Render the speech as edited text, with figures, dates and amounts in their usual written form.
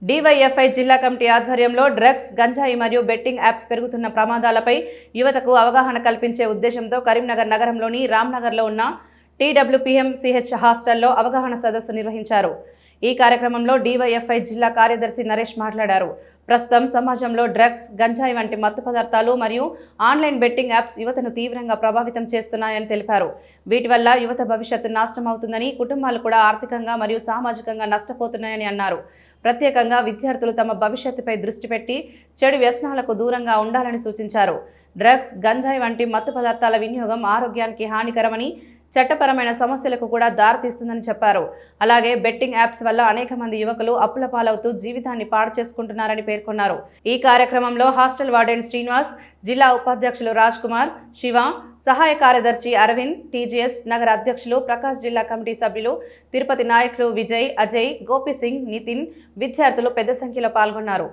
DYFI జిల్లా committee ఆధ్వర్యంలో drugs, గంజాయి మరియు బెట్టింగ్ యాప్స్ పెరుగుతున్న ప్రమాదాలపై యువతకు అవగాహన కల్పించే ఉద్దేశంతో కరీంనగర్ నగరంలోని రామ్నగర్లో ఉన్న TWPMCH హాస్టల్లో అవగాహన సదస్సు నిర్వహించారు. ఈ కార్యక్రమంలో డివైఎఫ్ఐ జిల్లా కార్యదర్శి నరేష్ మాట్లాడారు. ప్రస్తుతం సమాజంలో డ్రగ్స్, గంజాయి వంటి మత్తు పదార్థాలు మరియు ఆన్లైన్ బెట్టింగ్ యాప్స్ యువతను తీవ్రంగా ప్రభావితం చేస్తున్నాయని తెలిపారు. వీటి వల్ల యువత భవిష్యత్తు నాశనం అవుతుందని, కుటుంబాలు కూడా ఆర్థికంగా మరియు సామాజికంగా నష్టపోతున్నాయని అన్నారు. ప్రత్యేకంగా విద్యార్థులు తమ భవిష్యత్తుపై దృష్టి పెట్టి చెడు వ్యసనాలకు దూరంగా ఉండాలని సూచించారు. డ్రగ్స్, గంజాయి వంటి మత్తు పదార్థాల వినియోగం ఆరోగ్యానికి హానికరమని, చట్టపరమైన సమస్యలకు కూడా దారితీస్తుందని చెప్పారు. అలాగే బెట్టింగ్ యాప్స్ వల్ల అనేక మంది యువకులు అప్పుల పాలవుతూ జీవితాన్ని పాడు చేసుకుంటున్నారని పేర్కొన్నారు. ఈ కార్యక్రమంలో హాస్టల్ వార్డెన్ శ్రీనివాస్, జిల్లా ఉపాధ్యక్షులు రాజ్ కుమార్, శివ, సహాయ కార్యదర్శి అరవింద్, TGS నగర అధ్యక్షులు ప్రకాష్, జిల్లా కమిటీ సభ్యులు తిరుపతి నాయకులు విజయ్, అజయ్, గోపి సింగ్, నితిన్, విద్యార్థులు పెద్ద సంఖ్యలో పాల్గొన్నారు.